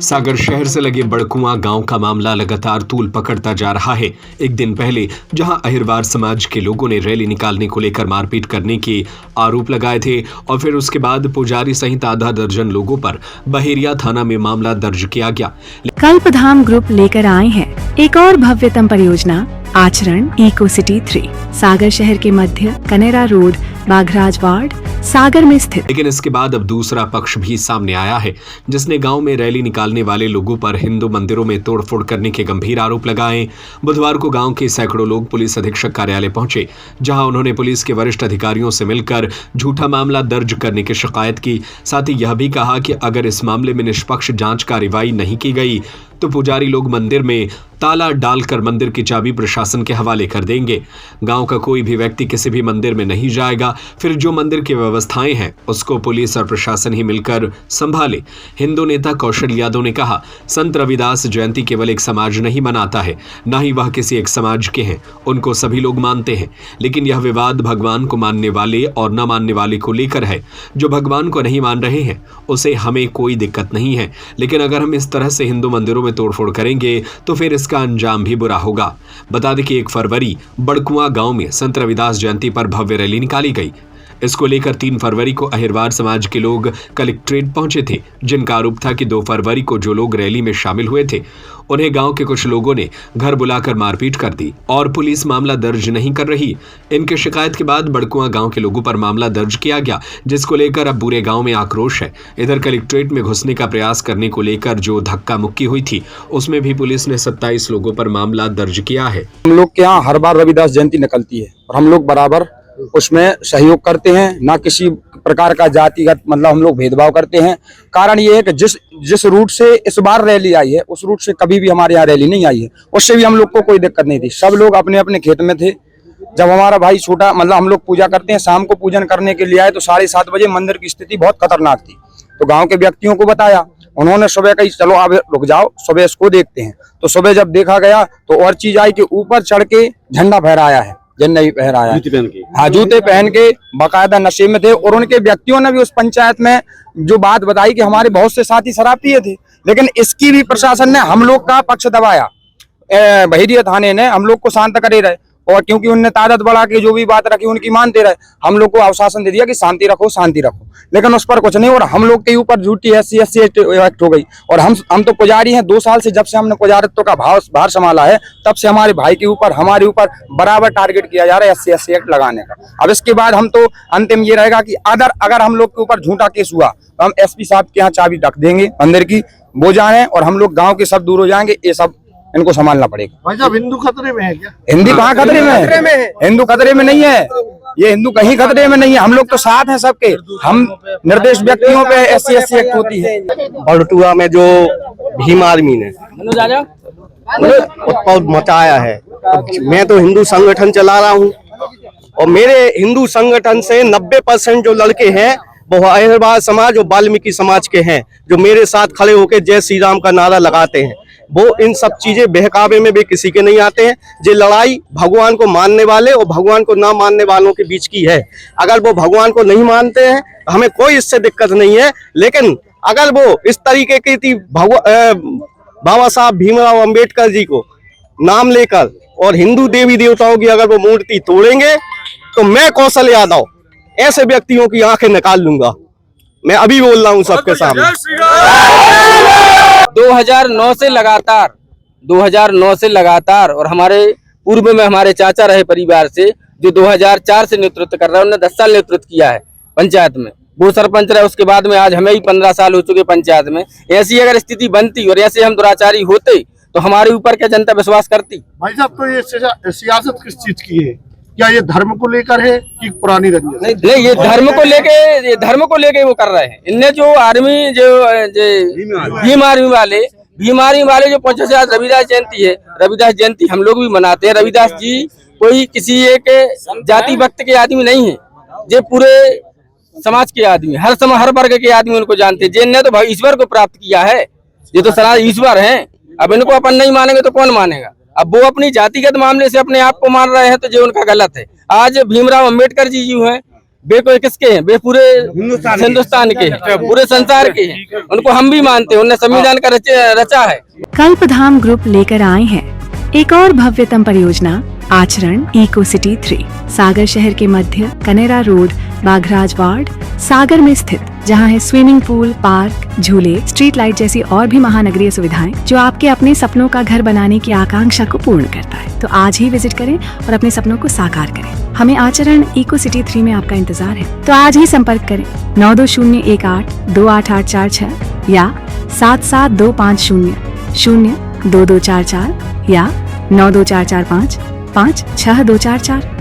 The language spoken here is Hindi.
सागर शहर से लगे बड़कुआं गांव का मामला लगातार तूल पकड़ता जा रहा है। एक दिन पहले जहां अहिरवार समाज के लोगों ने रैली निकालने को लेकर मारपीट करने के आरोप लगाए थे और फिर उसके बाद पुजारी सहित आधा दर्जन लोगों पर बहेरिया थाना में मामला दर्ज किया गया। कल्पधाम ग्रुप लेकर आए हैं एक और भव्यतम परियोजना आचरण इको सिटी 3 सागर शहर के मध्य कनेरा रोड बाघराज वार्ड सागर में स्थित। लेकिन इसके बाद अब दूसरा पक्ष भी सामने आया है जिसने गांव में रैली निकालने वाले लोगों पर हिंदू मंदिरों में तोड़फोड़ करने के गंभीर आरोप लगाए। बुधवार को गांव के सैकड़ों लोग पुलिस अधीक्षक कार्यालय पहुंचे जहां उन्होंने पुलिस के वरिष्ठ अधिकारियों से मिलकर झूठा मामला दर्ज करने की शिकायत की। साथ ही यह भी कहा कि अगर इस मामले में निष्पक्ष जांच कार्रवाई नहीं की गई तो पुजारी लोग मंदिर में ताला डालकर मंदिर की चाबी प्रशासन के हवाले कर देंगे। गांव का कोई भी व्यक्ति किसी भी मंदिर में नहीं जाएगा, फिर जो मंदिर की व्यवस्थाएं हैं उसको पुलिस और प्रशासन ही मिलकर संभाले। हिंदू नेता कौशल यादव ने कहा, संत रविदास जयंती केवल एक समाज नहीं मनाता है, न ही वह किसी एक समाज के हैं, उनको सभी लोग मानते हैं। लेकिन यह विवाद भगवान को मानने वाले और न मानने वाले को लेकर है। जो भगवान को नहीं मान रहे हैं उसे हमें कोई दिक्कत नहीं है, लेकिन अगर हम इस तरह से हिंदू मंदिरों में तोड़फोड़ करेंगे तो फिर इसका अंजाम भी बुरा होगा। बता दें कि 1 फरवरी बड़कुआं गांव में संत रविदास जयंती पर भव्य रैली निकाली गई। इसको लेकर 3 फरवरी को अहिरवार समाज के लोग कलेक्ट्रेट पहुंचे थे, जिनका आरोप था कि 2 फरवरी को जो लोग रैली में शामिल हुए थे उन्हें गांव के कुछ लोगों ने घर बुलाकर मारपीट कर दी और पुलिस मामला दर्ज नहीं कर रही। इनके शिकायत के बाद बड़कुआं गांव के लोगों पर मामला दर्ज किया गया, जिसको लेकर अब पूरे गांव में आक्रोश है। इधर कलेक्ट्रेट में घुसने का प्रयास करने को लेकर जो धक्का मुक्की हुई थी उसमें भी पुलिस ने 27 लोगों पर मामला दर्ज किया है। हम लोग के यहाँ हर बार रविदास जयंती निकलती है और हम लोग बराबर उसमें सहयोग करते हैं, ना किसी प्रकार का जातिगत मतलब हम लोग भेदभाव करते हैं। कारण ये है कि जिस रूट से इस बार रैली आई है उस रूट से कभी भी हमारे यहाँ रैली नहीं आई है, उससे भी हम लोग को कोई दिक्कत नहीं थी। सब लोग अपने अपने खेत में थे। जब हमारा भाई छोटा मतलब हम लोग पूजा करते हैं, शाम को पूजन करने के लिए आए तो 7:30 बजे मंदिर की स्थिति बहुत खतरनाक थी। तो गाँव के व्यक्तियों को बताया, उन्होंने सुबह कही चलो आप रुक जाओ, सुबह इसको देखते हैं। तो सुबह जब देखा गया तो और चीज आई कि ऊपर चढ़ के झंडा फहराया है, झंडा ही फहराया, जूते पहन के बाकायदा नशे में थे। और उनके व्यक्तियों ने भी उस पंचायत में जो बात बताई कि हमारे बहुत से साथी शराब पिए थे, लेकिन इसकी भी प्रशासन ने हम लोग का पक्ष दबाया। बहेरिया थाने ने हम लोग को शांत करे रहे और क्योंकि उनने तादाद बढ़ा के जो भी बात रखी उनकी मानते रहे, हम लोग को आश्वासन दे दिया कि शांति रखो शांति रखो, लेकिन उस पर कुछ नहीं। और हम लोग के ऊपर झूठी SC एक्ट हो गई। और हम तो पुजारी हैं, 2 साल से जब से हमने पुजारित्व का भार संभाला है तब से हमारे भाई के ऊपर हमारे ऊपर बराबर टारगेट किया जा रहा है SC एक्ट लगाने का। अब इसके बाद हम तो अंतिम ये रहेगा कि अगर हम लोग के ऊपर झूठा केस हुआ तो हम SP साहब के यहाँ चाबी रख देंगे मंदिर की, वो जाने और हम लोग गाँव के सब दूर हो जाएंगे। ये सब इनको संभालना पड़ेगा। भाई साहब, हिंदू खतरे में है क्या? हिंदू कहाँ खतरे में है? हिंदू खतरे में नहीं है, ये हिंदू कहीं खतरे में नहीं है। हम लोग तो साथ हैं सबके। हम निर्देश व्यक्तियों पे SC एक्ट होती है। बड़कुआ में जो भीम आर्मी ने उत्पाद मचाया है, मैं तो हिंदू संगठन चला रहा हूँ और मेरे हिंदू संगठन से 90% जो लड़के हैं वो अहिरवार समाज और वाल्मीकि समाज के हैं, जो मेरे साथ खड़े होकर जय श्री राम का नारा लगाते हैं। वो इन सब चीजें बहकावे में भी किसी के नहीं आते हैं। ये लड़ाई भगवान को मानने वाले और भगवान को ना मानने वालों के बीच की है। अगर वो भगवान को नहीं मानते हैं हमें कोई इससे दिक्कत नहीं है, लेकिन अगर वो इस तरीके की बाबा साहब भीमराव अंबेडकर जी को नाम लेकर और हिंदू देवी देवताओं की अगर वो मूर्ति तोड़ेंगे तो मैं कौशल यादव ऐसे व्यक्तियों की आंखें निकाल लूंगा। मैं अभी बोल रहा हूँ सबके सामने। 2009 से लगातार और हमारे पूर्व में हमारे चाचा रहे परिवार से जो 2004 से नेतृत्व कर रहा है, उन्होंने 10 साल नेतृत्व किया है पंचायत में। वो सरपंच रहे, उसके बाद में आज हमें ही 15 साल हो चुके पंचायत में। ऐसी अगर स्थिति बनती और ऐसे हम दुराचारी होते तो हमारे ऊपर क्या जनता विश्वास करती? भाई साहब, तो ये सियासत किस चीज की है? क्या ये धर्म को लेकर है कि पुरानी रंजिश? नहीं, ये धर्म को लेके वो कर रहे हैं। इनने जो आर्मी जो भीम आर्मी वाले जो 50 आज रविदास जयंती है, रविदास जयंती हम लोग भी मनाते हैं। रविदास जी कोई किसी एक जाति वक्त के आदमी नहीं है, ये पूरे समाज के आदमी, हर वर्ग के आदमी उनको जानते हैं। जिनने तो ईश्वर को प्राप्त किया है, ये तो सारा ईश्वर है। अब इनको अपन नहीं मानेंगे तो कौन मानेगा? अब वो अपनी जातिगत मामले से अपने आप को मान रहे हैं तो जो उनका गलत है। आज भीमराव अंबेडकर जी जो हैं वे कोई किसके हैं? वे पूरे हिंदुस्तान के हैं, पूरे संसार के हैं। उनको हम भी मानते हैं, उन्हें संविधान का रचा है। कल्पधाम ग्रुप लेकर आए हैं एक और भव्यतम परियोजना आचरण इको सिटी 3 सागर शहर के मध्य कनेरा रोड बाघराज वार्ड सागर में स्थित, जहां है स्विमिंग पूल, पार्क, झूले, स्ट्रीट लाइट जैसी और भी महानगरीय सुविधाएं जो आपके अपने सपनों का घर बनाने की आकांक्षा को पूर्ण करता है। तो आज ही विजिट करें और अपने सपनों को साकार करें। हमें आचरण इको सिटी 3 में आपका इंतजार है, तो आज ही संपर्क करें 9201828846 या 7725002244 या 92445 56244।